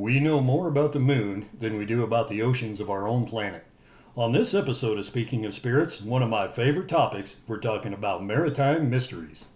We know more about the moon than we do about the oceans of our own planet. On this episode of Speaking of Spirits, one of my favorite topics, we're talking about maritime mysteries.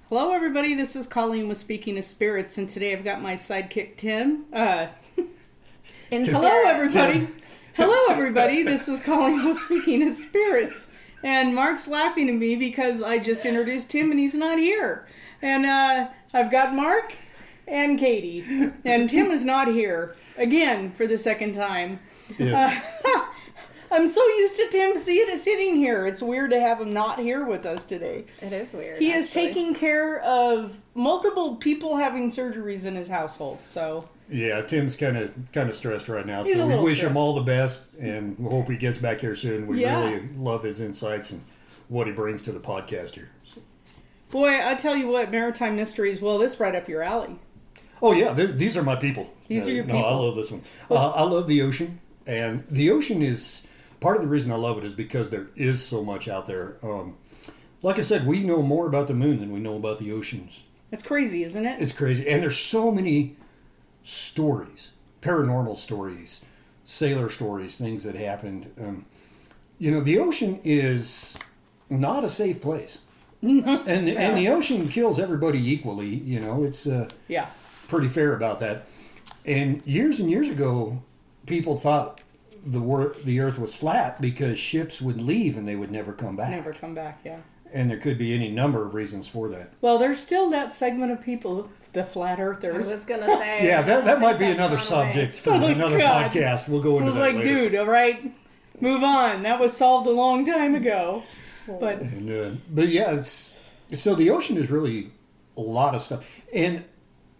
Hello everybody, this is Colleen with Speaking of Spirits, and today I've got my sidekick Tim. Hello everybody. Hello everybody, this is Colleen with Speaking of Spirits. And Mark's laughing at me because I just introduced Tim and he's not here. And I've got Mark and Katie. And Tim is not here, again, for the second time. Yes. I'm so used to Tim sitting here. It's weird to have him not here with us today. It is weird. He is taking care of multiple people having surgeries in his household, so... Yeah, Tim's kind of stressed right now, He's so we wish stressed. him all the best, and we hope he gets back here soon. We really love his insights and what he brings to the podcast here. So. Boy, I tell you what, Maritime Mysteries, well, this is right up your alley. Oh yeah, these are my people. These are your people. No, I love this one. I love the ocean, and the ocean is... Part of the reason I love it is because there is so much out there. Like I said, we know more about the moon than we know about the oceans. It's crazy, isn't it? It's crazy. And there's so many stories, paranormal stories, sailor stories, things that happened. The ocean is not a safe place. and the ocean kills everybody equally. It's pretty fair about that. And years ago, people thought the earth was flat because ships would leave and they would never come back. Never come back, yeah. And there could be any number of reasons for that. Well, there's still that segment of people, the flat earthers. I was going to say. Yeah, that might be another subject for another podcast. We'll go into that later. Dude, all right, move on. That was solved a long time ago. But yeah, so the ocean is really a lot of stuff. And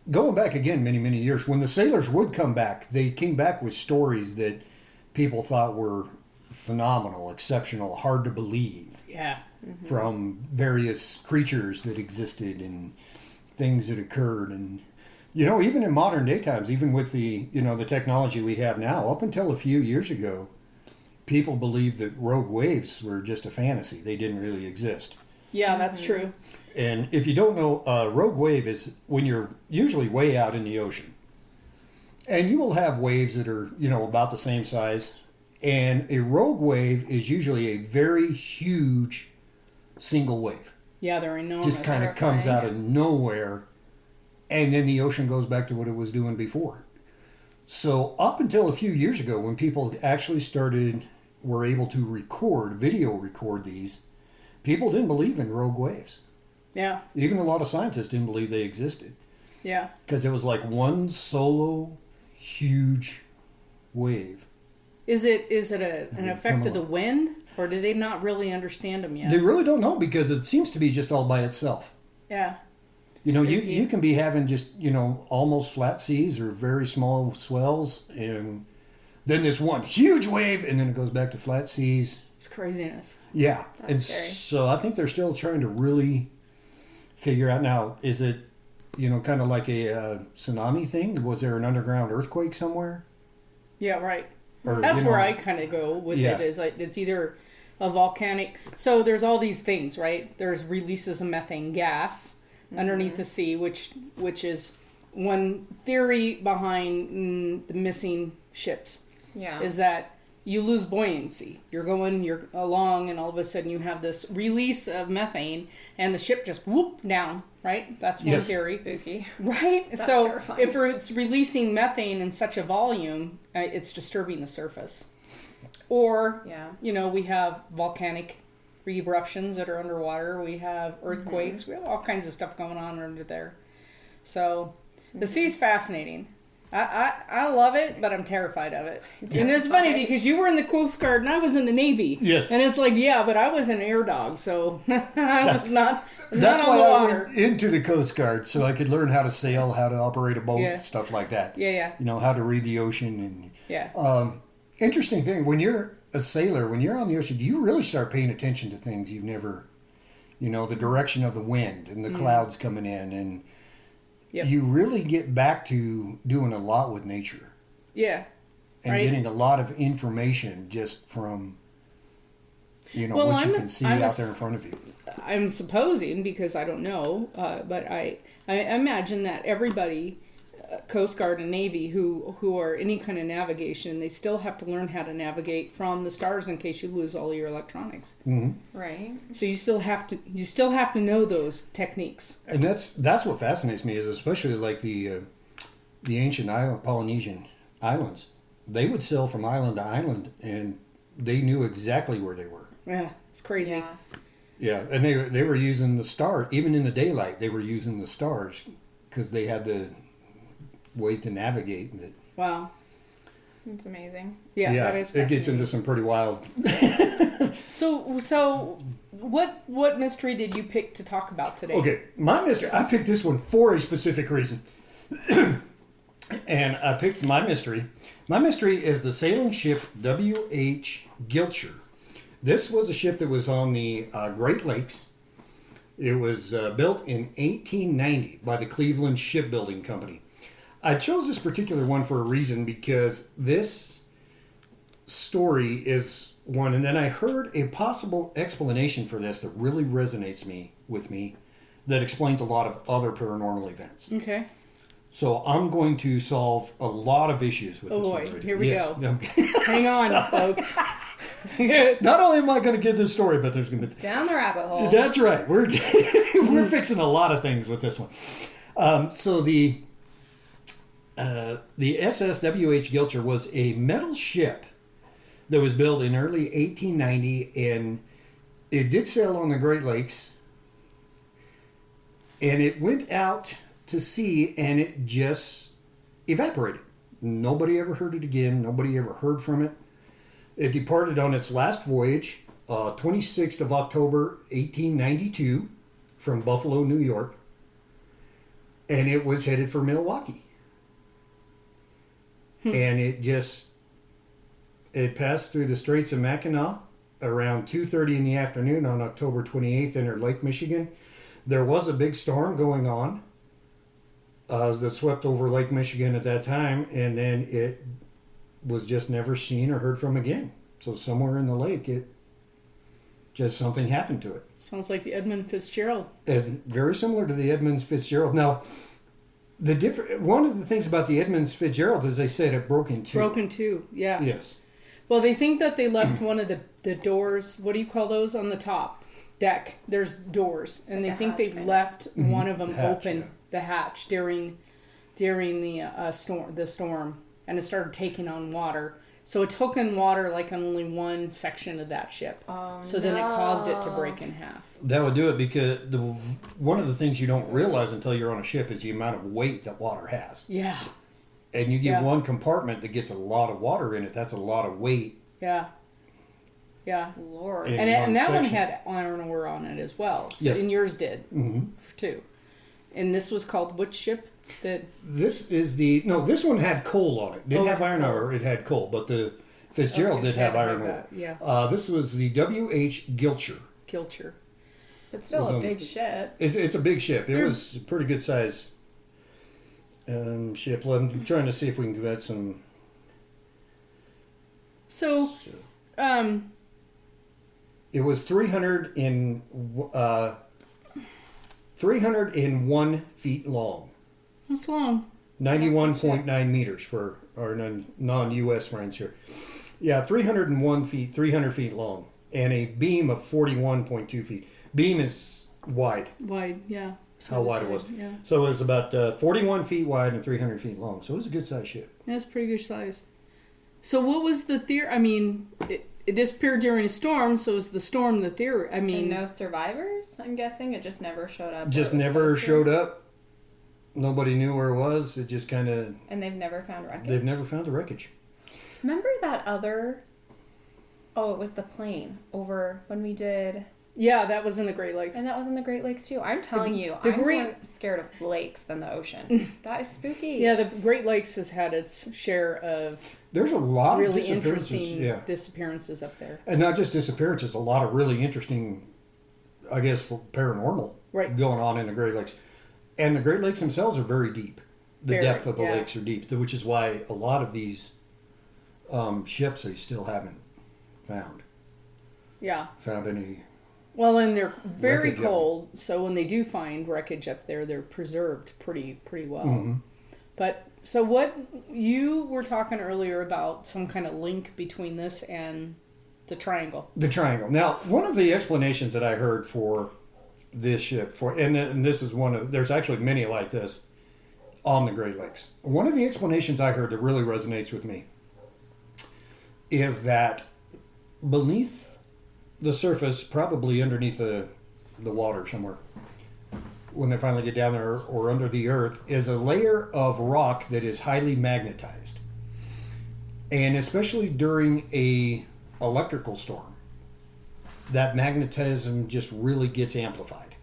going back again many years, when the sailors would come back, they came back with stories that people thought were phenomenal, exceptional, hard to believe. Yeah. Mm-hmm. From various creatures that existed and things that occurred. And, even in modern day times, even with the technology we have now, up until a few years ago, people believed that rogue waves were just a fantasy. They didn't really exist. Yeah, that's true. And if you don't know, a rogue wave is when you're usually way out in the ocean. And you will have waves that are, about the same size. And a rogue wave is usually a very huge single wave. Yeah, they're enormous. Just kind of comes out of nowhere. And then the ocean goes back to what it was doing before. So up until a few years ago, when people actually were able to video record these, people didn't believe in rogue waves. Yeah. Even a lot of scientists didn't believe they existed. Yeah. Because it was like one solo huge wave. Is it an effect of the wind, or do they not really understand them yet? They really don't know because it seems to be just all by itself. Yeah. You can be having just, almost flat seas or very small swells, and then this one huge wave, and then it goes back to flat seas. It's craziness. Yeah. That's scary. So I think they're still trying to really figure out now, is it, kind of like a tsunami thing? Was there an underground earthquake somewhere? Yeah, right. Or, That's where I kind of go with it. Is like it's either a volcanic. So there's all these things, right? There's releases of methane gas underneath the sea, which is one theory behind the missing ships. Yeah. Is that you lose buoyancy. You're along, and all of a sudden you have this release of methane, and the ship just whoop down, right? That's one theory. Spooky. Right? That's so terrifying. if it's releasing methane in such a volume, it's disturbing the surface. Or, we have volcanic eruptions that are underwater. We have earthquakes. We have all kinds of stuff going on under there. So the sea's fascinating. I love it, but I'm terrified of it. And it's funny because you were in the Coast Guard and I was in the Navy. Yes. And it's like, but I was an air dog, so I was not on That's the why I water. went into the Coast Guard, so I could learn how to sail, how to operate a boat, stuff like that. Yeah. How to read the ocean. Yeah. Interesting thing, when you're a sailor, when you're on the ocean, do you really start paying attention to things you've never, the direction of the wind and the clouds coming in, and you really get back to doing a lot with nature. Yeah. And getting a lot of information just from, what you can see out there in front of you. I'm supposing, because I don't know, but I imagine that everybody, Coast Guard and Navy, who are any kind of navigation, they still have to learn how to navigate from the stars in case you lose all your electronics. Mm-hmm. Right. So you still have to know those techniques. And that's what fascinates me, is especially like the ancient Polynesian islands. They would sail from island to island, and they knew exactly where they were. Yeah, it's crazy. Yeah, and they were using the star, even in the daylight. They were using the stars because they had the way to navigate. Wow, it's amazing. Yeah, that is it gets into some pretty wild. So what mystery did you pick to talk about today? Okay, my mystery. I picked this one for a specific reason, and I picked my mystery. My mystery is the sailing ship W.H. Gilcher. This was a ship that was on the Great Lakes. It was built in 1890 by the Cleveland Shipbuilding Company. I chose this particular one for a reason, because this story is one, and then I heard a possible explanation for this that really resonates with me, that explains a lot of other paranormal events. Okay. So I'm going to solve a lot of issues with this one. Oh boy, here we go. Okay. Hang on, folks. Not only am I going to give this story, but there's going to be... Down the rabbit hole. That's right. We're fixing a lot of things with this one. So the SSWH Gilcher was a metal ship that was built in early 1890, and it did sail on the Great Lakes, and it went out to sea, and it just evaporated. Nobody ever heard it again. Nobody ever heard from it. It departed on its last voyage, 26th of October, 1892, from Buffalo, New York, and it was headed for Milwaukee. And it passed through the Straits of Mackinac around 2:30 in the afternoon on October 28th, entered Lake Michigan. There was a big storm going on that swept over Lake Michigan at that time, and then it was just never seen or heard from again. So somewhere in the lake, something happened to it. Sounds like the Edmund Fitzgerald. And very similar to the Edmund Fitzgerald. Now, one of the things about the Edmund Fitzgerald is they said it broke in two. Broke in two, yeah. Yes. Well, they think that they left one of the doors, what do you call those, on the top deck? There's doors, and they think they left one of them open, the hatch, during the storm, and it started taking on water. So it took in water like on only one section of that ship. Then it caused it to break in half. That would do it, because one of the things you don't realize until you're on a ship is the amount of weight that water has. Yeah. And you get one compartment that gets a lot of water in it. That's a lot of weight. Yeah. Yeah. Lord. And that one had iron ore on it as well. So, and yours did, too. And this was called which ship? This one had coal on it. Didn't have iron ore, it had coal. But the Fitzgerald did have iron ore. Yeah. This was the W.H. Gilcher. Gilcher. It's still a big ship. It's a big ship. It was a pretty good size ship. Well, I'm trying to see if we can get some... So, it was 301 feet long. That's long. 91.9 meters for our non-U.S. friends here. Yeah, 301 feet, 300 feet long, and a beam of 41.2 feet. Beam is wide. Wide, yeah. How wide it was. Yeah. So it was about 41 feet wide and 300 feet long. So it was a good sized ship. That's pretty good size. So what was the theory? I mean, it disappeared during a storm, so is the storm the theory? I mean... And no survivors, I'm guessing? It just never showed up? Just never showed up. Nobody knew where it was. It just kind of... And they've never found wreckage? They've never found the wreckage. Remember that other... Oh, it was the plane over when we did... Yeah, that was in the Great Lakes. And that was in the Great Lakes too. I'm telling you, I'm more scared of lakes than the ocean. That is spooky. Yeah, the Great Lakes has had its share of There's a lot really of disappearances. interesting disappearances up there. And not just disappearances, a lot of really interesting, I guess, for paranormal going on in the Great Lakes. And the Great Lakes themselves are very deep. The depth of the lakes are deep, which is why a lot of these ships they still haven't found. Yeah. Found any... Well, and they're very cold, so when they do find wreckage up there, they're preserved pretty well. Mm-hmm. But so what you were talking earlier about some kind of link between this and the triangle. The triangle. Now, one of the explanations that I heard for this ship, and this is one of, there's actually many like this on the Great Lakes. One of the explanations I heard that really resonates with me is that beneath the surface, probably underneath the water somewhere, when they finally get down there or under the earth, is a layer of rock that is highly magnetized. And especially during a electrical storm, that magnetism just really gets amplified.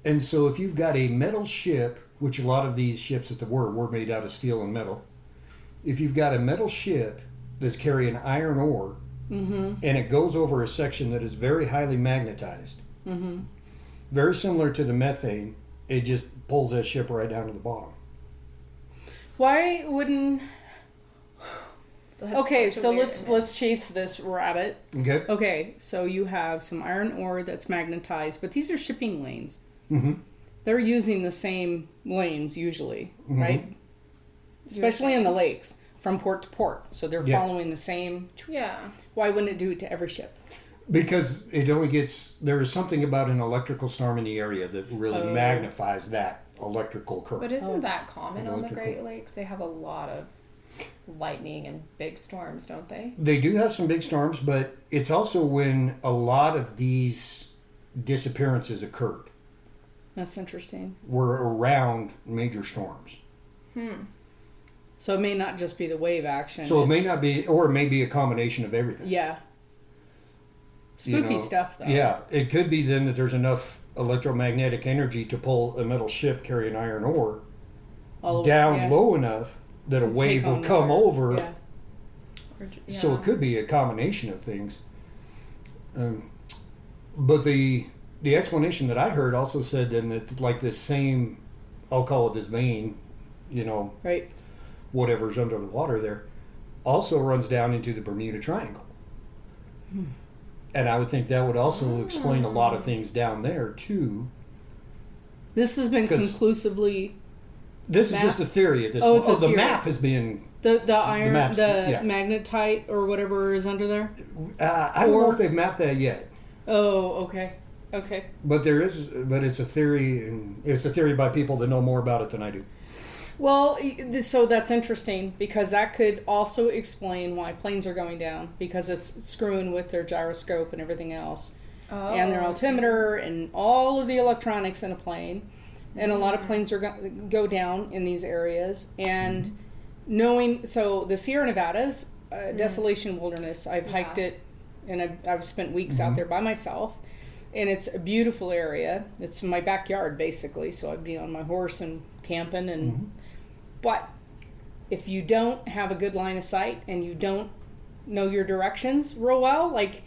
And so if you've got a metal ship, which a lot of these ships that were made out of steel and metal, if you've got a metal ship that's carrying iron ore, mm-hmm. and it goes over a section that is very highly magnetized, mm-hmm. very similar to the methane, it just pulls that ship right down to the bottom. Why wouldn't... Okay, so let's chase this rabbit. Okay, so you have some iron ore that's magnetized, but these are shipping lanes. Mm-hmm. They're using the same lanes usually, mm-hmm. right? Especially in the lakes. From port to port. So they're following the same... Yeah. Why wouldn't it do it to every ship? Because it only gets... There is something about an electrical storm in the area that really magnifies that electrical current. But isn't that common on the Great Lakes? They have a lot of lightning and big storms, don't they? They do have some big storms, but it's also when a lot of these disappearances occurred. That's interesting. Were around major storms. So it may not just be the wave action. So it may not be, or it may be a combination of everything. Yeah. Spooky stuff, though. Yeah. It could be then that there's enough electromagnetic energy to pull a metal ship carrying iron ore down low enough that a wave will come over. Yeah. So it could be a combination of things. But the explanation that I heard also said then that like this same, I'll call it this vein, right. whatever's under the water there, also runs down into the Bermuda Triangle. And I would think that would also explain a lot of things down there, too. This has been conclusively This mapped? Is just a theory at this point. It's a theory. The map has been... The iron, magnetite or whatever is under there? I don't know if they've mapped that yet. Oh, okay. But it's a theory, and it's a theory by people that know more about it than I do. Well, so that's interesting because that could also explain why planes are going down because it's screwing with their gyroscope and everything else. And their altimeter and all of the electronics in a plane. And a lot of planes are go down in these areas. And so the Sierra Nevadas, Desolation Wilderness, I've hiked it and I've spent weeks out there by myself. And it's a beautiful area. It's my backyard basically. So I'd be on my horse and camping and... But if you don't have a good line of sight and you don't know your directions real well, like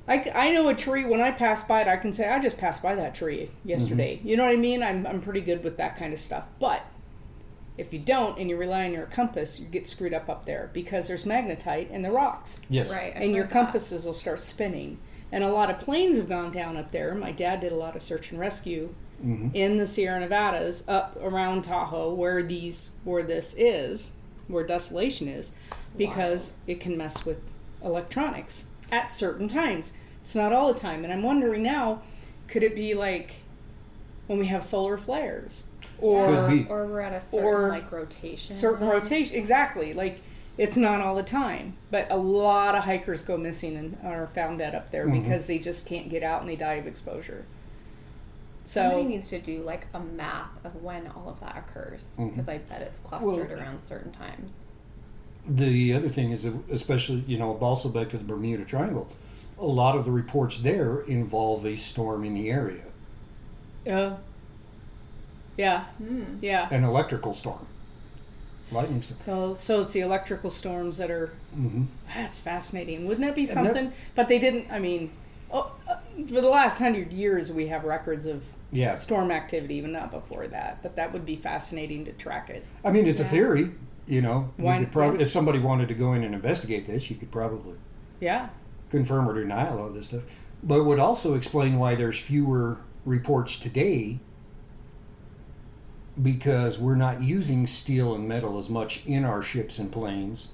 I know a tree, when I pass by it, I can say, I just passed by that tree yesterday. You know what I mean? I'm pretty good with that kind of stuff. But if you don't and you rely on your compass, you get screwed up there because there's magnetite in the rocks. Yes. Right. And your compasses will start spinning. And a lot of planes have gone down up there. My dad did a lot of search and rescue in the Sierra Nevadas up around Tahoe where Desolation is. because it can mess with electronics at certain times. It's not all the time. And I'm wondering now, could it be like when we have solar flares? Could be. Or we're at a certain rotation. Certain rotation, exactly. Like, it's not all the time. But a lot of hikers go missing and are found dead up there because they just can't get out and they die of exposure. Somebody needs to do like a map of when all of that occurs, because I bet it's clustered around certain times. The other thing is, especially, also back to the Bermuda Triangle, a lot of the reports there involve a storm in the area. Yeah. Yeah. Yeah. An electrical storm. Lightning storm. So it's the electrical storms that are... That's fascinating. Wouldn't that be something? But they didn't, for the last 100 years, we have records of storm activity, even not before that. But that would be fascinating to track it. I mean, it's a theory, You could probably, if somebody wanted to go in and investigate this, you could probably confirm or deny all of this stuff. But it would also explain why there's fewer reports today, because we're not using steel and metal as much in our ships and planes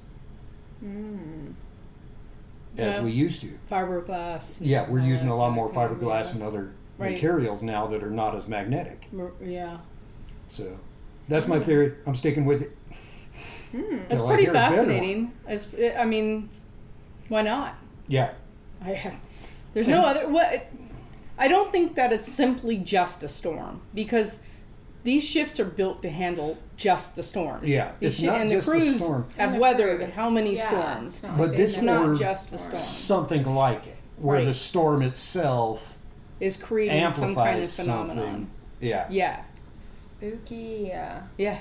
as we used to. Fiberglass. Yeah, we're using a lot more fiberglass and other materials now that are not as magnetic. Yeah. So that's my theory. I'm sticking with it. It's pretty fascinating. Why not? Yeah. There's no other... I don't think that it's simply just a storm, because these ships are built to handle just the storms. Yeah, it's not just the storm. Have weathered how many storms? But this not just the storm. Something like it, where the storm itself is creating some kind of phenomenon. Something. Yeah. Yeah. Spooky. Yeah.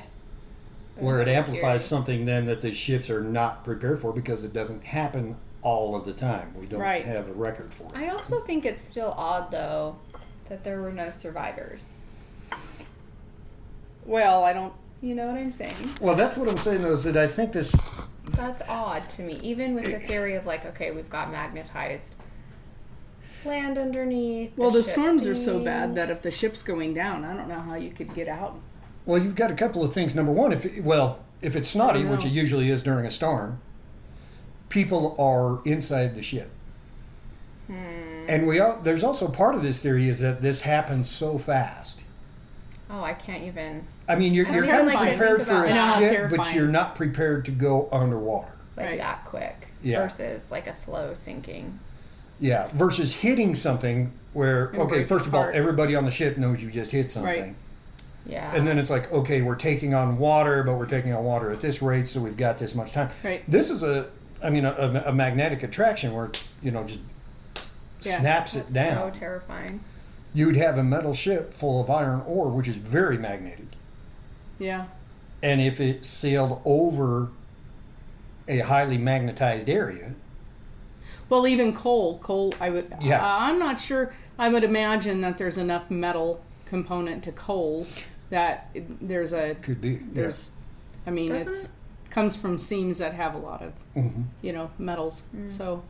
Where it amplifies something then that the ships are not prepared for, because it doesn't happen all of the time. We don't have a record for it. I also think it's still odd, though, that there were no survivors. Well, I don't... You know what I'm saying? Well, that's what I'm saying, though, is that I think this... That's odd to me. Even with the theory of, we've got magnetized land underneath. Well, the storms are so bad that if the ship's going down, I don't know how you could get out. Well, you've got a couple of things. Number one, if it's snotty, which it usually is during a storm, people are inside the ship. And there's also part of this theory is that this happens so fast. Oh, I can't even... I mean, you're kind of prepared for a ship, but you're not prepared to go underwater. That quick. Versus a slow sinking. Yeah, versus hitting something where, first of all, everybody on the ship knows you just hit something. Right. Yeah. And then it's like, okay, we're taking on water, but we're taking on water at this rate, so we've got this much time. Right. This is a magnetic attraction where, just snaps it down. So terrifying. You'd have a metal ship full of iron ore, which is very magnetic. Yeah. And if it sailed over a highly magnetized area... Well, even coal, I would... Yeah. I'm not sure. I would imagine that there's enough metal component to coal that there's a... Could be, there's, it comes from seams that have a lot of, metals. So...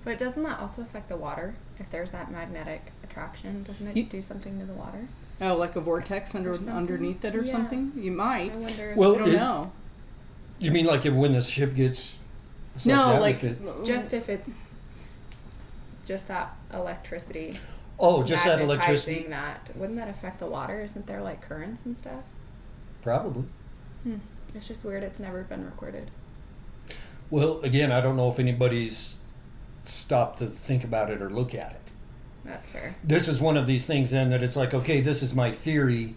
But doesn't that also affect the water? If there's that magnetic attraction, doesn't it do something to the water? Oh, like a vortex underneath it or something? You might. I wonder. Well, I don't know. You mean like if when the ship gets... Just if it's just that electricity. Oh, just that electricity? Wouldn't that affect the water? Isn't there currents and stuff? Probably. It's just weird it's never been recorded. Well, again, I don't know if anybody's stopped to think about it or look at it. That's fair. This is one of these things then that it's like, okay, this is my theory.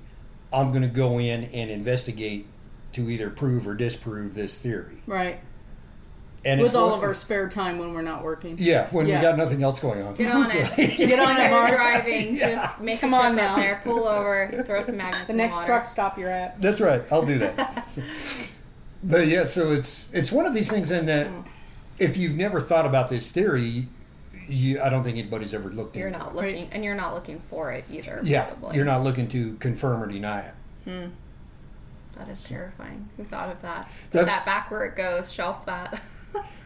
I'm going to go in and investigate to either prove or disprove this theory. Right. And with all of our spare time when we're not working. Yeah, when we got nothing else going on. Get on it. Get on it, Mark. Driving, just make a trip up there, pull over, throw some magnets in the next truck stop you're at. That's right. I'll do that. But yeah, so it's one of these things in that if you've never thought about this theory, I don't think anybody's ever looked into it. You're not looking, and you're not looking for it either. Yeah, probably. You're not looking to confirm or deny it. That is terrifying. Who thought of that? Put that back where it goes. Shelf that.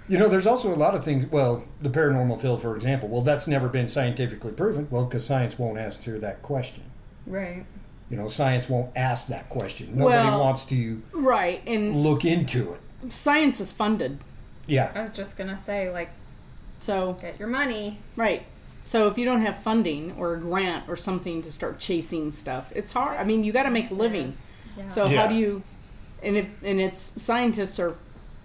There's also a lot of things. Well, the paranormal field, for example. Well, that's never been scientifically proven. Well, because science won't answer that question. Right. Science won't ask that question. Nobody wants to and look into it. Science is funded. Yeah. I was just gonna say, like, So get your money. right. So if you don't have funding or a grant or something to start chasing stuff, it's hard. I mean, you got to make a living. Yeah. So Yeah. how do you? And it's scientists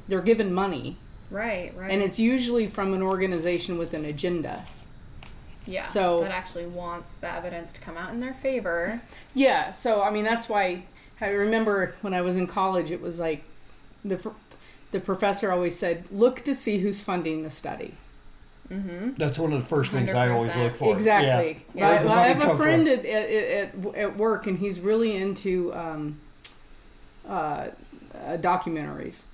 they're given money, Right. and it's usually from an organization with an agenda. Yeah. So- that actually wants the evidence to come out in their favor. Yeah. So I mean, that's why I remember when I was in college, it was like the professor always said, "Look to see who's funding the study." That's one of the first things I always 100%. look for. Exactly. Yeah. Where'd the I money have a come friend from? at work, and he's really into documentaries.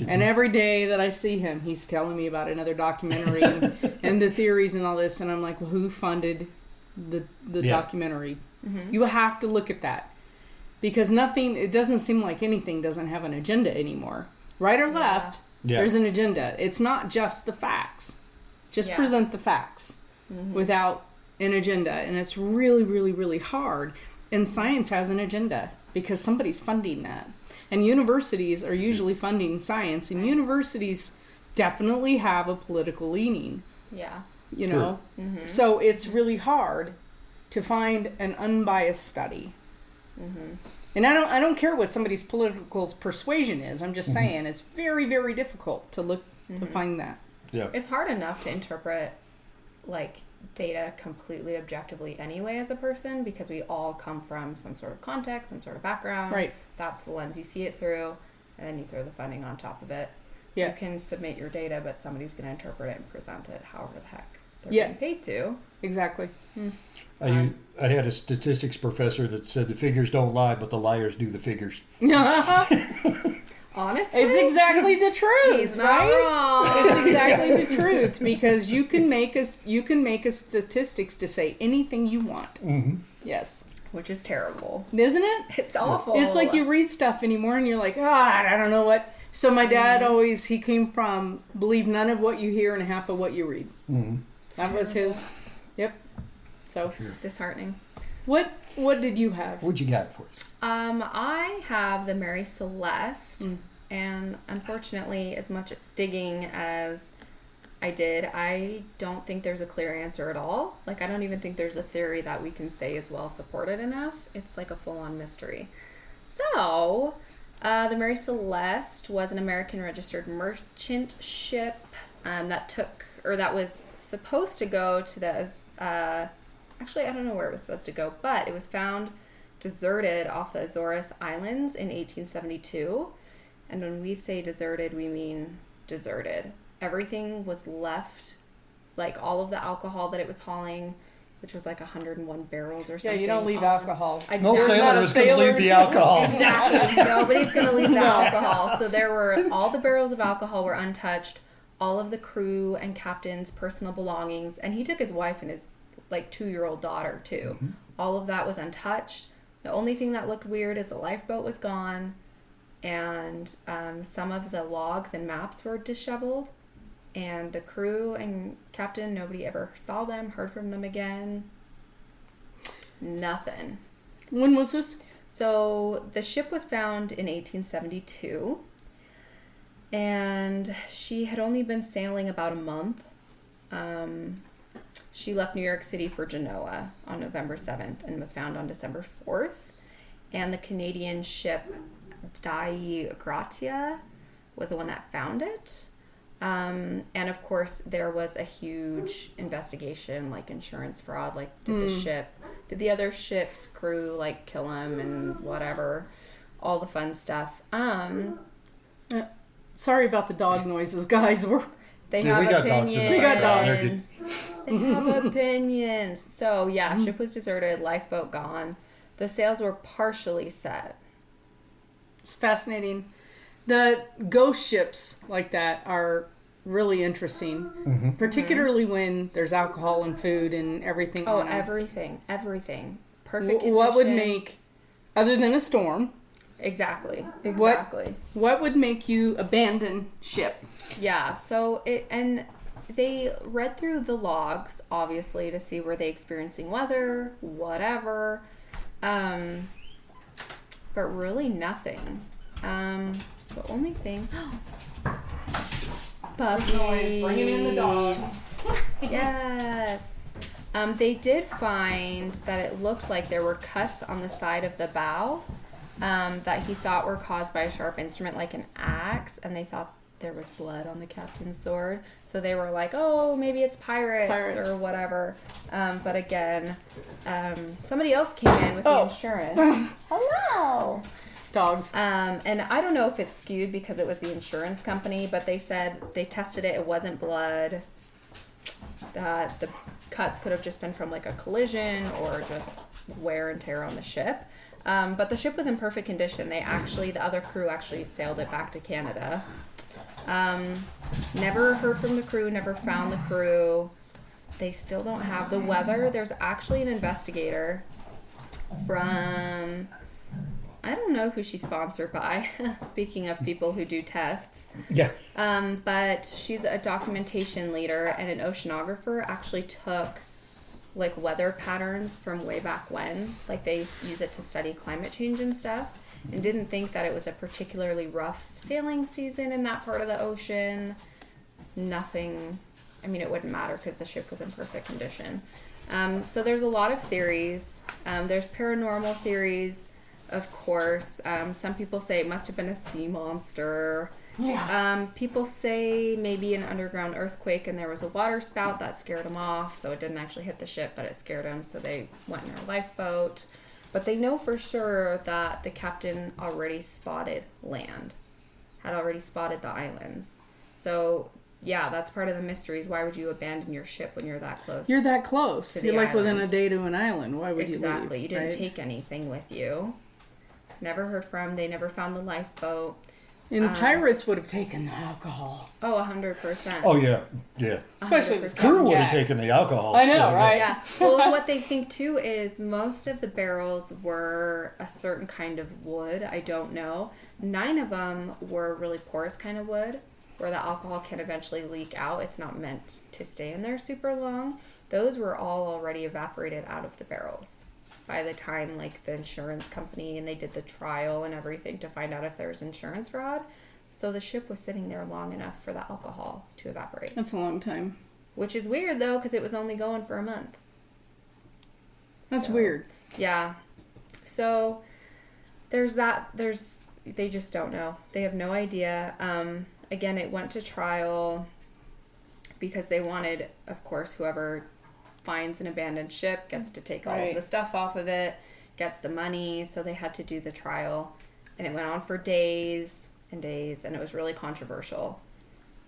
And every day that I see him, he's telling me about another documentary and the theories and all this. And I'm like, well, who funded the documentary? You have to look at that. Because it doesn't seem like anything doesn't have an agenda anymore. Right or left, there's an agenda. It's not just the facts. Just present the facts without an agenda. And it's really, really, really hard. And science has an agenda because somebody's funding that. And universities are usually funding science. And universities definitely have a political leaning. Yeah. You know? So it's really hard to find an unbiased study. And I don't care what somebody's political persuasion is. I'm just saying it's very, very difficult to look to find that. Yeah. It's hard enough to interpret, like, data completely objectively anyway as a person, because we all come from some sort of context, some sort of background. Right. That's the lens you see it through, and then you throw the funding on top of it. Yeah. You can submit your data, but somebody's going to interpret it and present it however the heck they're Yeah. getting paid to. Exactly. I had a statistics professor that said the figures don't lie, but the liars do the figures. Honestly, It's exactly the truth. he's not right? wrong. It's exactly the truth because you can make a statistics to say anything you want. Yes, Which is terrible. isn't it? It's awful. It's like you read stuff anymore and you're like, I don't know what. So my dad he came from believe none of what you hear and half of what you read. It's That was terrible. his. Yep. So Disheartening. what did you have? What'd you got for us? I have the Mary Celeste, and unfortunately, as much digging as I did, I don't think there's a clear answer at all. Like, I don't even think there's a theory that we can say is well supported enough. It's like a full-on mystery. So, the Mary Celeste was an American registered merchant ship that was supposed to go to the, actually, I don't know where it was supposed to go, but it was found deserted off the Azores Islands in 1872. And when we say deserted, we mean deserted. Everything was left, like all of the alcohol that it was hauling, which was like 101 barrels or something. Yeah, you don't leave alcohol. No There's not sailor a is going to sailor. leave the alcohol. Exactly. Nobody's going to leave the alcohol. So all the barrels of alcohol were untouched. All of the crew and captain's personal belongings. And he took his wife and his 2-year-old daughter too. All of that was untouched. The only thing that looked weird is the lifeboat was gone. And some of the logs and maps were disheveled. And the crew and captain, nobody ever saw them, heard from them again. Nothing. When was this? So the ship was found in 1872, and she had only been sailing about a month. She left New York City for Genoa on November 7th and was found on December 4th. And the Canadian ship Dei Gratia was the one that found it. And of course, there was a huge investigation, like insurance fraud. Like, did the other ship's crew kill him and whatever, all the fun stuff. Sorry about the dog noises, guys. They We have got dogs opinions. in We got dogs. They have opinions. So yeah, ship was deserted, lifeboat gone. The sails were partially set. It's fascinating. The ghost ships like that are really interesting, particularly when there's alcohol and food and everything. Oh, on them. everything. Perfect condition. What would make, other than a storm, Exactly. what would make you abandon ship? Yeah, so they read through the logs, obviously, to see were they experiencing weather, whatever. But really nothing. The only thing... Puppies. Bringing in the dogs. Yes. They did find that it looked like there were cuts on the side of the bow that he thought were caused by a sharp instrument like an axe, and they thought there was blood on the captain's sword. So they were like, oh, maybe it's pirates. Or whatever. But again, somebody else came in with the insurance. Hello! Dogs. And I don't know if it's skewed because it was the insurance company, but they said they tested it wasn't blood. That the cuts could have just been from like a collision or just wear and tear on the ship. But the ship was in perfect condition. The other crew actually sailed it back to Canada. Never heard from the crew, never found the crew. They still don't have the weather. There's actually an investigator from, I don't know who she's sponsored by, speaking of people who do tests. Yeah. But she's a documentation leader and an oceanographer, actually took like weather patterns from way back when. Like they use it to study climate change and stuff, and didn't think that it was a particularly rough sailing season in that part of the ocean. Nothing, I mean, it wouldn't matter because the ship was in perfect condition. So there's a lot of theories. There's paranormal theories. Of course, some people say it must have been a sea monster. Yeah. People say maybe an underground earthquake and there was a water spout that scared them off, so it didn't actually hit the ship, but it scared them, so they went in their lifeboat. But they know for sure that the captain already spotted land, had already spotted the islands. So, yeah, that's part of the mysteries. Why would you abandon your ship when you're that close? You're that close. You're like island? Within a day to an island. Why would you leave? Exactly. You didn't right? take anything with you. Never heard from. They never found the lifeboat. And pirates would have taken the alcohol. Oh, 100%. Oh, yeah. Yeah. Especially 100%. Crew would Jack. have taken the alcohol. I know, so, right? Yeah. Well, what they think too is most of the barrels were a certain kind of wood. I don't know. 9 of them were really porous kind of wood where the alcohol can eventually leak out. It's not meant to stay in there super long. Those were all already evaporated out of the barrels by the time like the insurance company and they did the trial and everything to find out if there was insurance fraud. So the ship was sitting there long enough for the alcohol to evaporate. That's a long time. Which is weird though, because it was only going for a month. That's weird. Yeah. So there's that. They just don't know. They have no idea. Again, it went to trial because they wanted, of course, whoever finds an abandoned ship gets to take all of the stuff off of it, gets the money. So they had to do the trial, and it went on for days and days, and it was really controversial.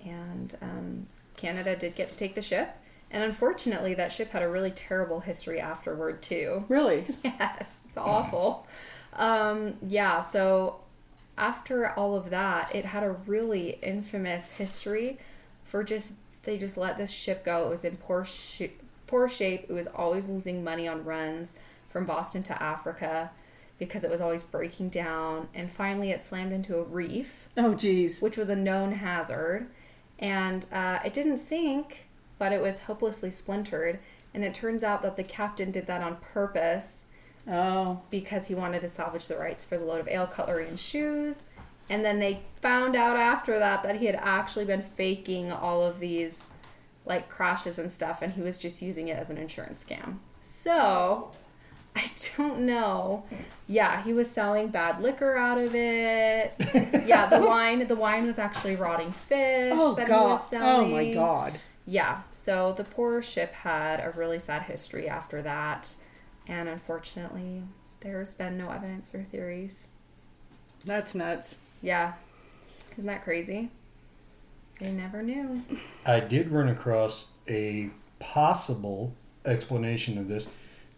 And Canada did get to take the ship, and unfortunately, that ship had a really terrible history afterward too. Really? Yes, it's awful. Yeah, so after all of that, it had a really infamous history for they just let this ship go. It was in poor shape. It was always losing money on runs from Boston to Africa because it was always breaking down. And finally, it slammed into a reef. Oh, geez. Which was a known hazard. And it didn't sink, but it was hopelessly splintered. And it turns out that the captain did that on purpose. Oh. Because he wanted to salvage the rights for the load of ale, cutlery, and shoes. And then they found out after that he had actually been faking all of these like crashes and stuff, and he was just using it as an insurance scam. So I don't know. Yeah, he was selling bad liquor out of it. Yeah, the wine was actually rotting fish that he was selling. Oh my God. Yeah, so the poor ship had a really sad history after that, and unfortunately there's been no evidence or theories. That's nuts. Yeah. Isn't that crazy? They never knew. I did run across a possible explanation of this.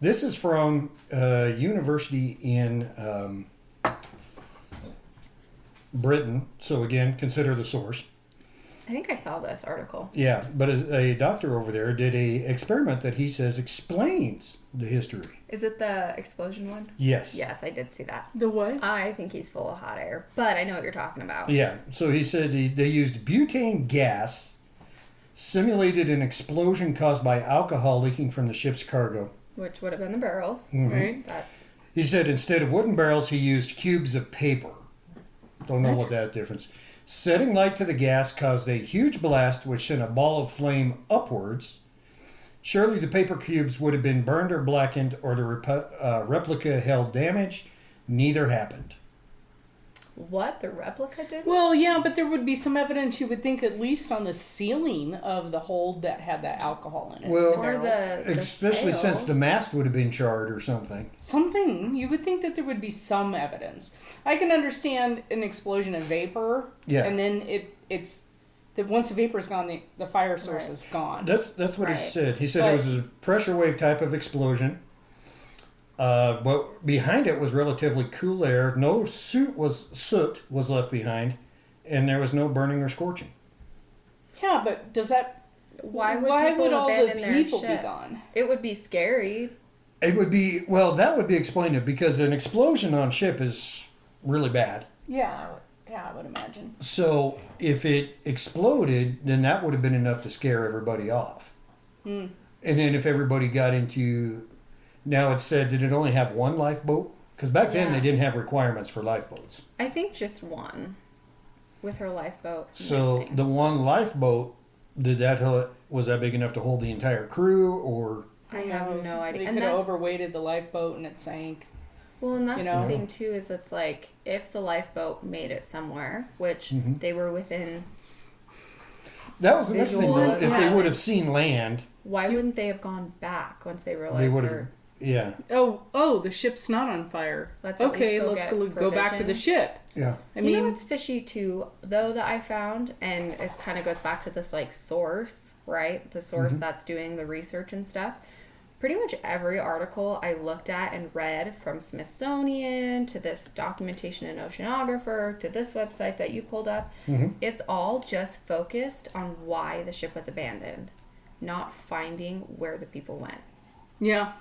This is from a university in Britain. So again, consider the source. I think I saw this article. Yeah, but a doctor over there did a experiment that he says explains the history. Is it the explosion one? Yes. Yes, I did see that. The what? I think he's full of hot air, but I know what you're talking about. Yeah, so he said they used butane gas, simulated an explosion caused by alcohol leaking from the ship's cargo. Which would have been the barrels, Right. He said instead of wooden barrels, he used cubes of paper. Don't know what that difference. Setting light to the gas caused a huge blast which sent a ball of flame upwards. Surely the paper cubes would have been burned or blackened, or the replica held damage. Neither happened. What? The replica did? Well, yeah, but there would be some evidence, you would think, at least on the ceiling of the hold that had that alcohol in it. Well, Or the especially since the sails. mast would have been charred or something. Something. You would think that there would be some evidence. I can understand an explosion of vapor. Yeah. And then it's that once the vapor's gone, the fire source Right. is gone. That's what he Right. said. He said But- it was a pressure wave type of explosion. But behind it was relatively cool air. No soot was left behind, and there was no burning or scorching. Yeah, but does that... Why would people all abandon the their people be ship? gone? It would be scary. It would be that would be explained because an explosion on ship is really bad. Yeah, I would imagine. So if it exploded, then that would have been enough to scare everybody off. Hmm. And then if everybody got into, now it said, did it only have one lifeboat? Because back then Yeah. they didn't have requirements for lifeboats. I think just one with her lifeboat. So missing. the one lifeboat, was that big enough to hold the entire crew, or I Who have knows? no idea. They And could have that's, overweighted the lifeboat and it sank. well, and that's you know? the thing too, is it's like if the lifeboat made it somewhere, which they were within, that was the next thing. Visual, Though, if they yeah. would have seen land, why wouldn't they have gone back once they realized they would have. they're Yeah, Oh, the ship's not on fire. Let's at okay, least go let's get go back to the provisions. ship. yeah. I you mean, know what's fishy too, though, that I found, and it kind of goes back to this like source, right? The source that's doing the research and stuff. Pretty much every article I looked at and read, from Smithsonian to this documentation and oceanographer to this website that you pulled up, it's all just focused on why the ship was abandoned, not finding where the people went. yeah.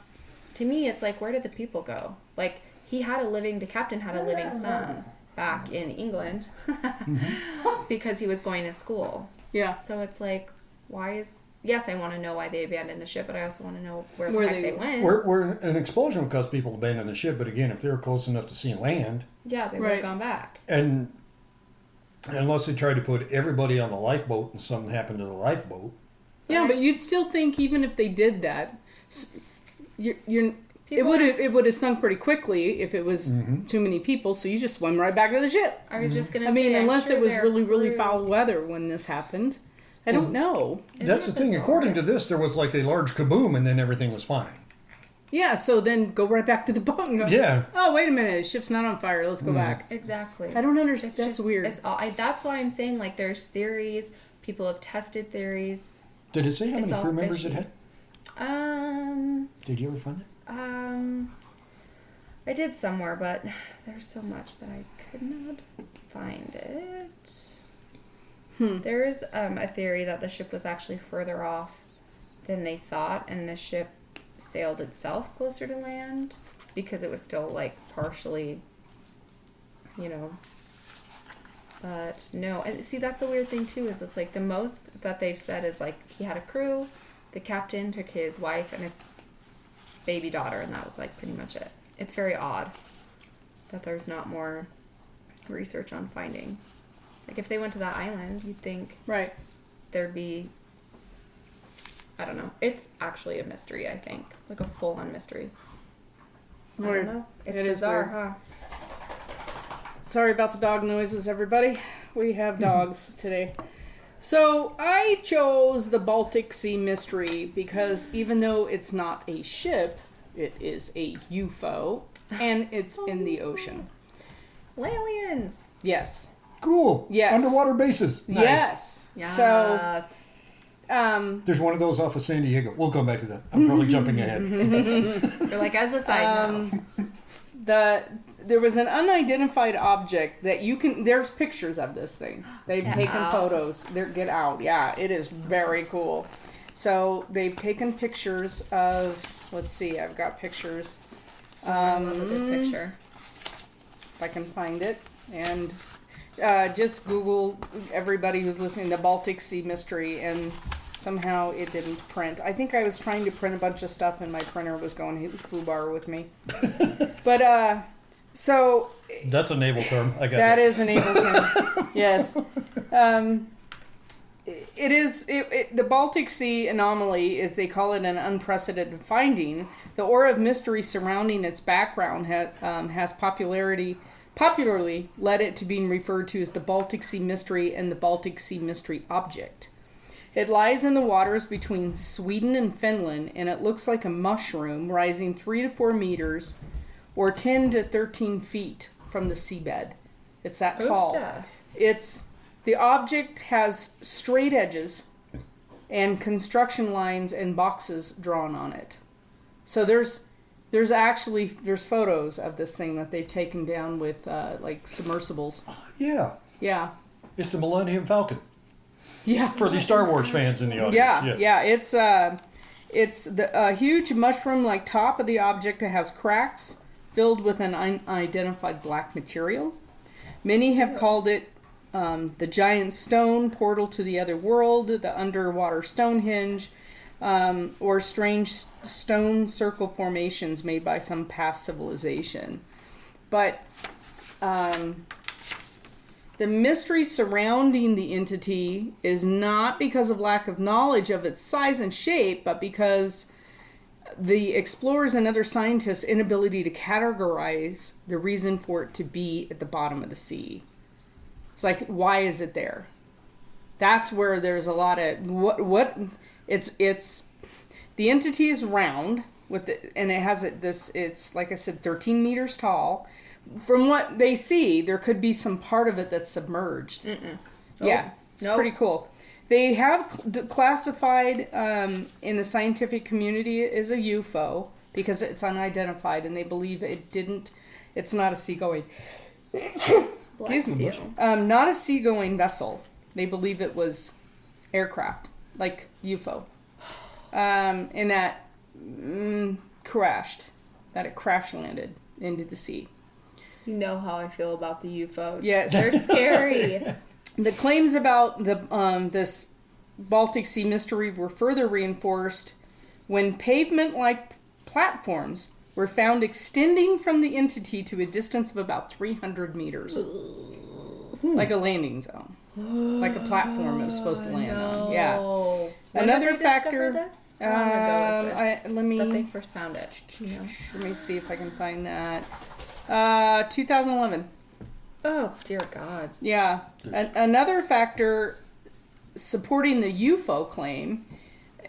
To me, it's like, where did the people go? Like, the captain had a living son back in England because he was going to school. Yeah. So it's like, yes, I want to know why they abandoned the ship, but I also want to know where Where the heck they- they went. Where an explosion would cause people to abandon the ship, but again, if they were close enough to see land, Yeah, they would Right. have gone back. and unless they tried to put everybody on the lifeboat and something happened to the lifeboat, Yeah, Right. but you'd still think even if they did that, it People- would have sunk pretty quickly if it was too many people. So you just swim right back to the ship. I was just gonna I say, mean, I'm unless sure it was their really crew- foul weather when this happened. I don't know. Isn't that's the it thing. bizarre? According to this, there was like a large kaboom, and then everything was fine. Yeah, so then go right back to the boat and go. Yeah. Oh, wait a minute, the ship's not on fire. Let's go back. Exactly. I don't understand. It's That's just weird. It's all. That's why I'm saying, like, there's theories. People have tested theories. Did it say how It's many all crew members it fishy. had? Did you ever find it? I did somewhere, but there's so much that I could not find it. There is a theory that the ship was actually further off than they thought, and the ship sailed itself closer to land because it was still like partially, But no, and see, that's the weird thing too. Is it's like the most that they've said is like he had a crew, the captain took his wife and his baby daughter, and that was like pretty much it. It's very odd that there's not more research on finding. Like if they went to that island, you'd think Right. there'd be, I don't know. It's actually a mystery, I think. Like a full-on mystery. I Weird. don't know. It's It is bizarre, weird. huh? Sorry about the dog noises, everybody. We have dogs today. So I chose the Baltic Sea mystery because even though it's not a ship, it is a UFO, and it's in the ocean. Aliens! Yes. Cool. Yes. Underwater bases. Nice. Yes. Yes. So, There's one of those off of San Diego. We'll come back to that. I'm probably jumping ahead. You're like, as a side note. there was an unidentified object that you can. There's pictures of this thing. They've Get taken out. photos. Get out. Yeah, it is very cool. So they've taken pictures of. Let's see. I've got pictures. I love a good picture. If I can find it, and just Google, everybody who's listening, the Baltic Sea mystery, and somehow it didn't print. I think I was trying to print a bunch of stuff and my printer was going foobar with me. But So That's a naval term. I got that is a naval term. Yes. It is the Baltic Sea anomaly, as they call it, an unprecedented finding. The aura of mystery surrounding its background has popularly led it to being referred to as the Baltic Sea Mystery and the Baltic Sea Mystery Object. It lies in the waters between Sweden and Finland, and it looks like a mushroom rising 3 to 4 meters or 10 to 13 feet from the seabed. It's that tall. The object has straight edges and construction lines and boxes drawn on it. So there's photos of this thing that they've taken down with like submersibles. Yeah. Yeah. It's the Millennium Falcon. Yeah. For the Star Wars fans in the audience. Yeah. Yes. Yeah. It's the huge mushroom-like top of the object. It has cracks filled with an unidentified black material. Many have called it the giant stone portal to the other world, the underwater Stonehenge, or strange stone circle formations made by some past civilization. But the mystery surrounding the entity is not because of lack of knowledge of its size and shape, but because the explorers and other scientists' inability to categorize the reason for it to be at the bottom of the sea. It's like, why is it there? That's where there's a lot of it's the entity is round and it has it's like I said, 13 meters tall. From what they see, there could be some part of it that's submerged. Yeah, it's pretty cool. They have classified in the scientific community as a UFO because it's unidentified, and they believe it's not a seagoing. Excuse me. Not a seagoing vessel. They believe it was aircraft, like UFO, and that crashed. That it crash landed into the sea. You know how I feel about the UFOs. Yes, they're scary. The claims about this Baltic Sea mystery were further reinforced when pavement-like platforms were found extending from the entity to a distance of about 300 meters. Like a landing zone. Like a platform it was supposed to land on. Yeah. When Another did they factor... discover this? How long ago was this? That they first found it. You know? Let me see if I can find that. 2011. Oh, dear God. Yeah. Another factor supporting the UFO claim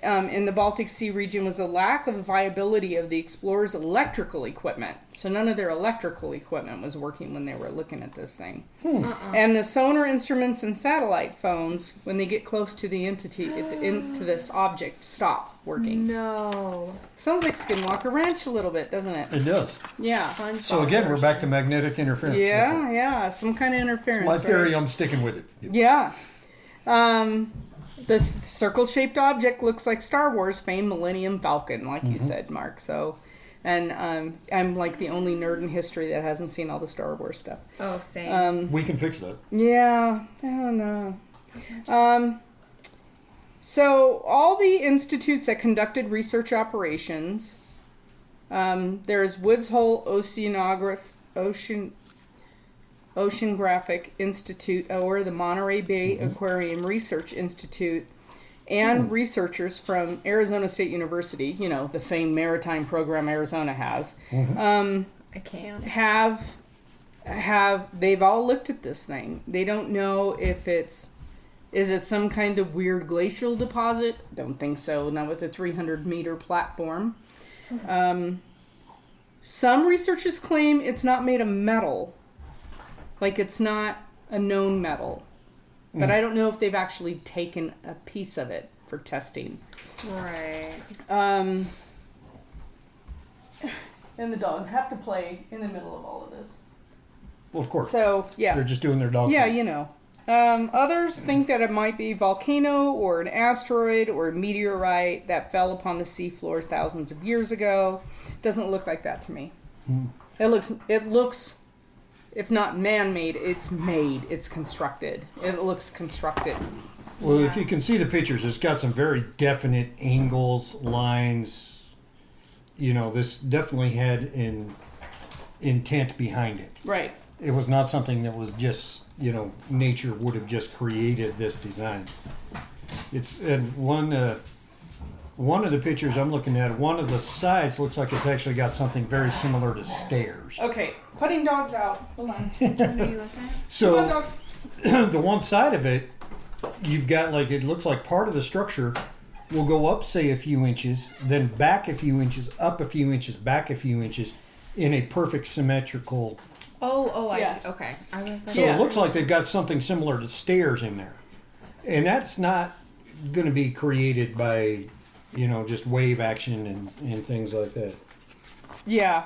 in the Baltic Sea region was the lack of viability of the explorers' electrical equipment. So none of their electrical equipment was working when they were looking at this thing. And the sonar instruments and satellite phones, when they get close to the entity, into this object, stop working. No. Sounds like Skinwalker Ranch a little bit, doesn't it? It does. Yeah. So again, we're back to magnetic interference. Yeah, some kind of interference. My theory, I'm sticking with it. Yeah. This circle-shaped object looks like Star Wars famed Millennium Falcon, like you said, Mark. So, and I'm like the only nerd in history that hasn't seen all the Star Wars stuff. Oh, same. We can fix that. Yeah, I don't know. So all the institutes that conducted research operations, there's Woods Hole Oceanographic Institute, or the Monterey Bay Aquarium Research Institute, and researchers from Arizona State University, you know, the famed Maritime program Arizona has, I can't. They've all looked at this thing. They don't know if is it some kind of weird glacial deposit? Don't think so, not with a 300-meter platform. Some researchers claim it's not made of metal. Like, it's not a known metal. But I don't know if they've actually taken a piece of it for testing. Right. And the dogs have to play in the middle of all of this. Well, of course. So, yeah. They're just doing their dog Yeah, thing. you know. Others think that it might be a volcano or an asteroid or a meteorite that fell upon the seafloor thousands of years ago. Doesn't look like that to me. It looks, if not man-made, it's made. It's constructed. It looks constructed. Well, if you can see the pictures, it's got some very definite angles, lines. You know, this definitely had intent behind it. Right. It was not something that was just, nature would have just created this design. It's and one of the pictures I'm looking at, one of the sides looks like it's actually got something very similar to stairs. Okay, putting dogs out. Hold on. What are you looking at? Come on, So dogs. the one side of it, you've got like, it looks like part of the structure will go up, say, a few inches, then back a few inches, up a few inches, back a few inches, in a perfect symmetrical. I Yeah. see. Okay. I was like, So it looks like they've got something similar to stairs in there. And that's not going to be created by, just wave action and things like that. Yeah.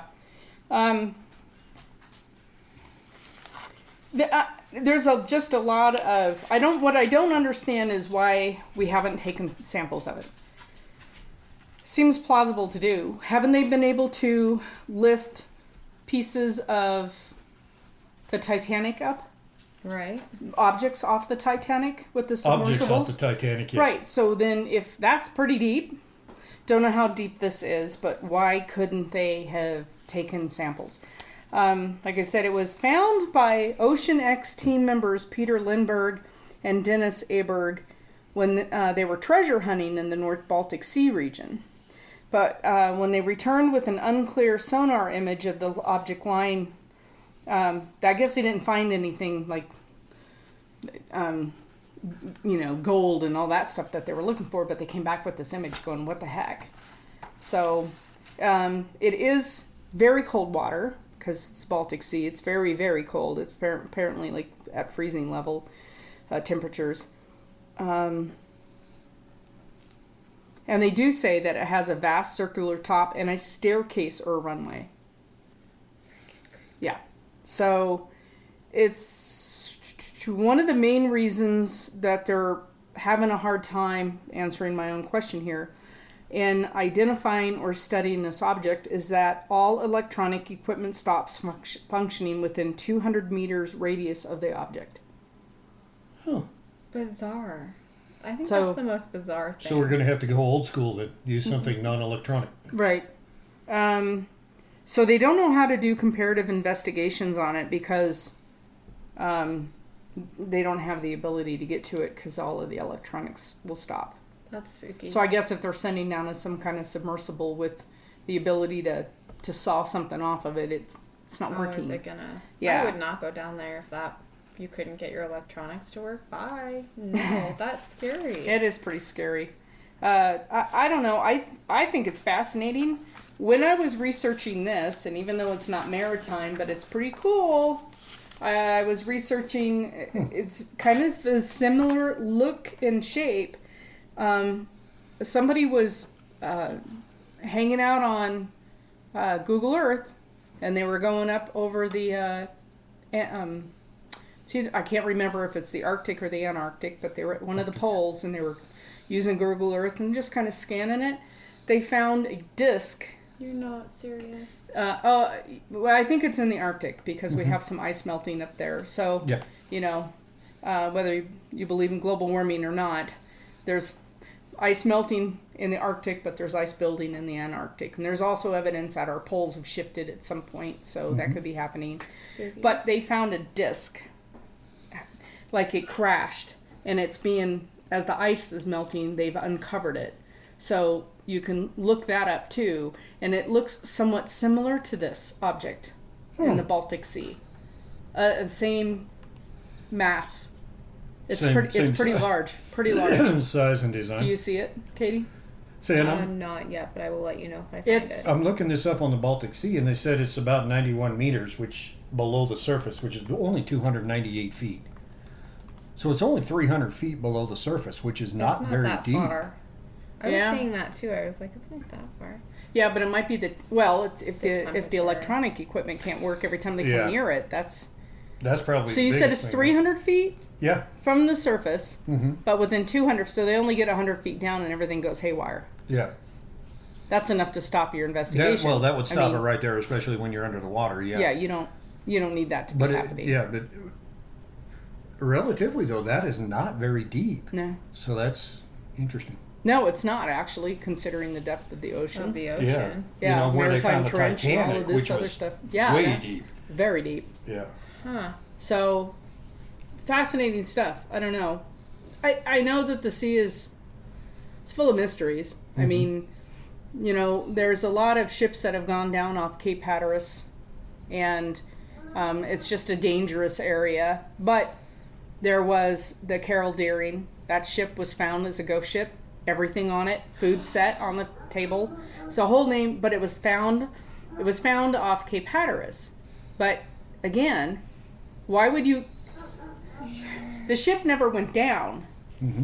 There's just a lot of what I don't understand is why we haven't taken samples of it. Seems plausible to do. Haven't they been able to lift pieces of the Titanic up? right. Objects off the Titanic with the submersibles? Objects off the Titanic, yes. Right. So then if that's pretty deep, don't know how deep this is, but why couldn't they have taken samples? Like I said, it was found by Ocean X team members Peter Lindbergh and Dennis Aberg when they were treasure hunting in the North Baltic Sea region. But when they returned with an unclear sonar image of the object lying, I guess they didn't find anything like, gold and all that stuff that they were looking for, but they came back with this image going, what the heck? So it is very cold water because it's Baltic Sea. It's very, very cold. It's apparently like at freezing level temperatures. And they do say that it has a vast circular top and a staircase or a runway. Yeah. So it's one of the main reasons that they're having a hard time answering my own question here in identifying or studying this object is that all electronic equipment stops functioning within 200 meters radius of the object. Huh. Bizarre. I think So- that's the most bizarre thing. So we're going to have to go old school to use something non-electronic. Right. So they don't know how to do comparative investigations on it because they don't have the ability to get to it because all of the electronics will stop. That's spooky. So I guess if they're sending down some kind of submersible with the ability to saw something off of it, it's not working. Is it gonna? Yeah. I would not go down there if you couldn't get your electronics to work. Bye. No, that's scary. It is pretty scary. I don't know. I think it's fascinating. When I was researching this, and even though it's not maritime, but it's pretty cool, I was researching, it's kind of the similar look and shape. Somebody was hanging out on Google Earth, and they were going up over the, I can't remember if it's the Arctic or the Antarctic, but they were at one of the poles, and they were using Google Earth and just kind of scanning it. They found a disc. You're not serious. Well, I think it's in the Arctic because we have some ice melting up there. So, Yeah. Whether you believe in global warming or not, there's ice melting in the Arctic, but there's ice building in the Antarctic. And there's also evidence that our poles have shifted at some point, so that could be happening. Spooky. But they found a disc, like it crashed, and it's being, as the ice is melting, they've uncovered it. So you can look that up too, and it looks somewhat similar to this object in the Baltic Sea. Same mass. It's Same pretty size. large. Pretty large. Size and design. Do you see it, Katie? Not yet, but I will let you know if I find It's- it. I'm looking this up on the Baltic Sea, and they said it's about 91 meters, which below the surface, which is only 298 feet. So it's only 300 feet below the surface, which is It's not very that deep. far. I Yeah. was seeing that too. I was like, it's not that far. Yeah, but it might be if the temperature. electronic equipment can't work every time they come Yeah. near it. That's Probably. so. The You said biggest it's thing. 300 feet Yeah. from the surface, Mm-hmm. but within 200. So they only get 100 feet down, and everything goes haywire. Yeah. That's enough to stop your investigation. Well, that would I stop mean, it right there, especially when you're under the water. Yeah. Yeah, you don't need that to be happening. but relatively though, that is not very deep. No. So that's interesting. No, it's not actually, considering the depth of the oceans. Of the Yeah. ocean. Yeah, Where they Maritime found the Trench and all Titanic, of this which other was stuff. Yeah, way yeah. deep. Very deep. Yeah. Huh. So, fascinating stuff. I don't know. I know that the sea it's full of mysteries. I mean, there's a lot of ships that have gone down off Cape Hatteras, and it's just a dangerous area. But there was the Carol Deering. That ship was found as a ghost ship. Everything on it, food set on the table. It's a whole name, but it was found off Cape Hatteras. But again, why would you? The ship never went down.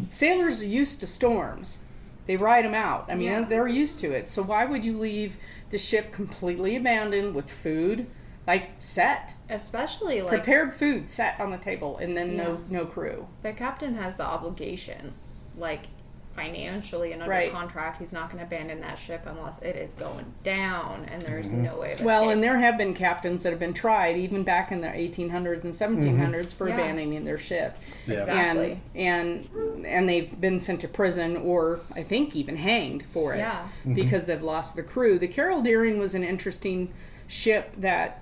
Sailors are used to storms. They ride them out. I mean, they're used to it. So why would you leave the ship completely abandoned with food, set? Especially Prepared food set on the table, and then no crew. the captain has the obligation, financially and under contract, he's not going to abandon that ship unless it is going down and there's no way of Well, escape. and there have been captains that have been tried, even back in the 1800s and 1700s, for Yeah. abandoning their ship. Yeah. Exactly. And they've been sent to prison, or I think even hanged for it, Yeah. because they've lost the crew. The Carol Deering was an interesting ship that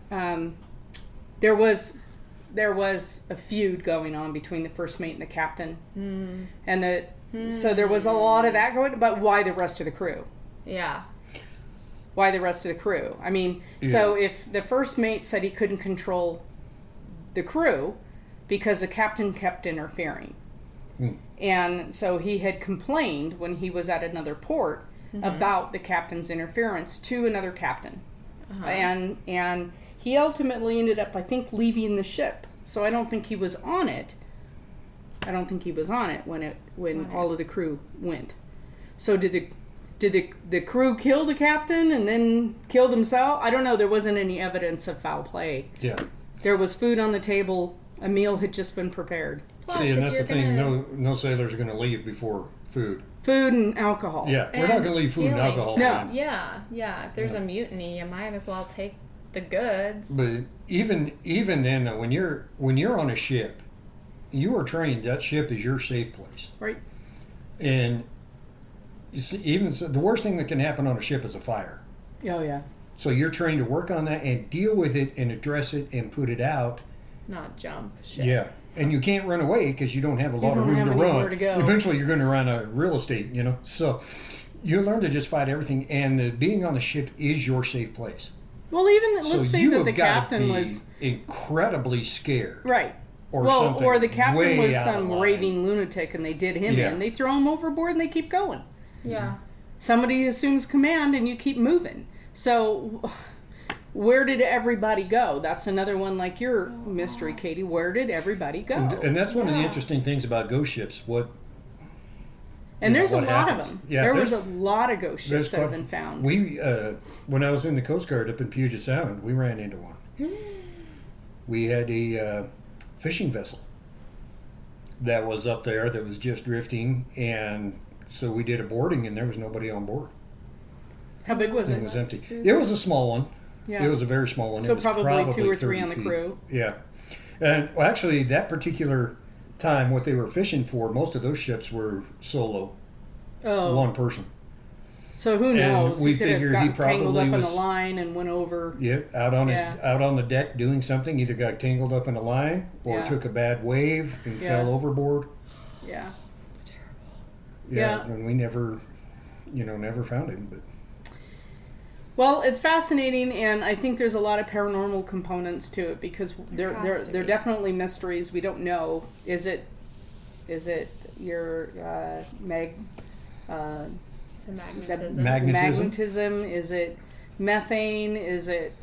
there was a feud going on between the first mate and the captain, and so there was a lot of that going. But why the rest of the crew? Yeah. Why the rest of the crew? I mean, so if the first mate said he couldn't control the crew because the captain kept interfering, and so he had complained when he was at another port about the captain's interference to another captain, and he ultimately ended up, I think, leaving the ship. So I don't think he was on it. I don't think he was on it when all of the crew went. So did the crew kill the captain and then kill themselves? I don't know. There wasn't any evidence of foul play. Yeah. There was food on the table. A meal had just been prepared. Plus, See, and if that's the you're thing. gonna- No sailors are going to leave before food. Food and alcohol. Yeah, we're not going to leave food and stealing alcohol. stuff. behind. Yeah. If there's a mutiny, you might as well take the goods. But even then, though, when you're on a ship, you are trained that ship is your safe place. Right. And you see, even so, the worst thing that can happen on a ship is a fire. Oh yeah. So you're trained to work on that and deal with it and address it and put it out. Not jump ship. Yeah. And you can't run away because you don't have a lot of don't room to have anywhere run. to go. Eventually, you're going to run out of real estate, So you learn to just fight everything, and being on the ship is your safe place. Well, even So let's say you that have the gotta captain be was incredibly scared. right. Or something or the captain way was out of some line. raving lunatic, and they did him Yeah. in. They throw him overboard, and they keep going. Yeah. Somebody assumes command, and you keep moving. So, where did everybody go? That's another one like your mystery, Katie. Where did everybody go? And that's one of the interesting things about ghost ships. And there's a what lot happens. of them. Yeah, there was a there's- lot of ghost ships There's that have prob- been found. We, when I was in the Coast Guard up in Puget Sound, we ran into one. We had a fishing vessel that was up there that was just drifting, and so we did a boarding, and there was nobody on board. How big was It it? was That's empty. spooky. It was a small one. Yeah. It was a very small one. So it was probably 2 or 3 30 on the feet. crew. Yeah. And well, actually, that particular time, what they were fishing for, most of those ships were solo, Oh, one person. so who And knows? we He could have figured he got tangled up probably in a was- line and went over. Yep, out on Yeah. out on the deck doing something. Either got tangled up in a line or Yeah. took a bad wave and Yeah. fell overboard. Yeah. It's terrible. Yeah, Yeah. and we never found him. But Well, it's fascinating, and I think there's a lot of paranormal components to it because There there has to they're be. definitely mysteries. We don't know. Is it your The magnetism. magnetism? Is it methane? Is it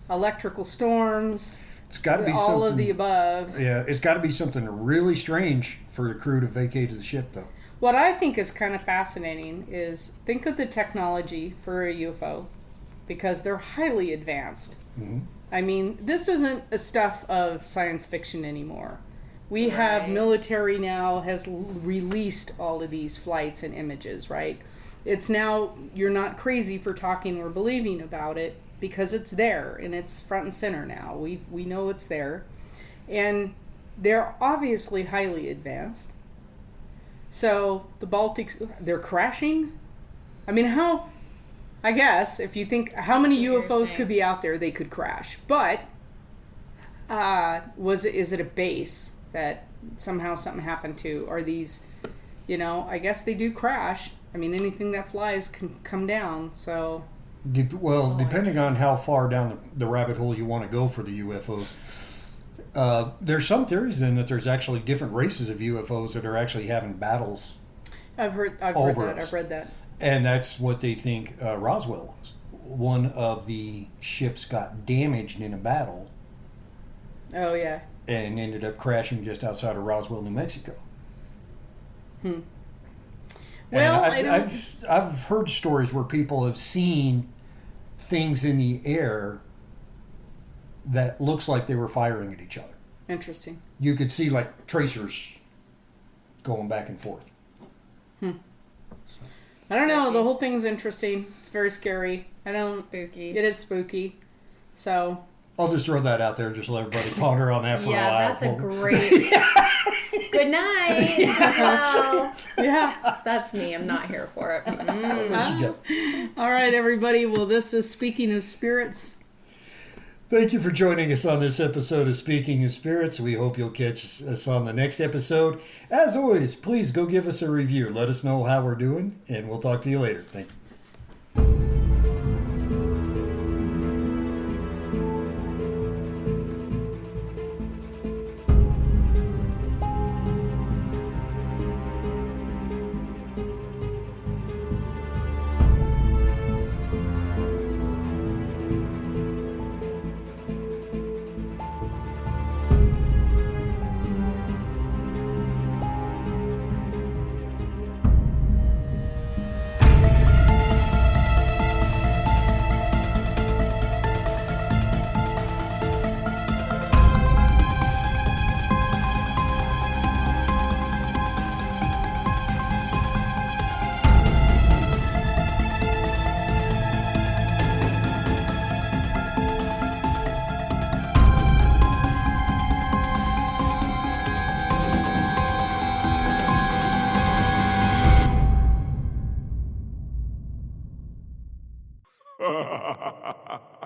electrical storms? it's got to be All something. of the above. Yeah, it's got to be something really strange for the crew to vacate the ship, though. What I think is kind of fascinating is think of the technology for a UFO because they're highly advanced. Mhm. I mean, this isn't a stuff of science fiction anymore. We have Right. military now has released all of these flights and images, right? It's now, you're not crazy for talking or believing about it because it's there and it's front and center now. We know it's there. And they're obviously highly advanced. So the Baltic, they're crashing? I mean, I guess, if you think, how many UFOs could be out there, they could crash. But, is it a base that somehow something happened to? Are these, I guess they do crash. I mean, anything that flies can come down, so... Depending on how far down the rabbit hole you want to go for the UFOs, there's some theories then that there's actually different races of UFOs that are actually having battles. I've read that. And that's what they think Roswell was. One of the ships got damaged in a battle. Oh, yeah. And ended up crashing just outside of Roswell, New Mexico. Well, I've heard stories where people have seen things in the air that looks like they were firing at each other. Interesting. You could see like tracers going back and forth. I don't know. The whole thing's interesting. It's very scary. Spooky. It is spooky. So I'll just throw that out there and just let everybody ponder on that for a while. Yeah, that's a great... Good night. Well, yeah. That's me. I'm not here for it. All right, everybody. Well, this is Speaking of Spirits. Thank you for joining us on this episode of Speaking of Spirits. We hope you'll catch us on the next episode. As always, please go give us a review. Let us know how we're doing, and we'll talk to you later. Thank you. Ha ha ha ha ha!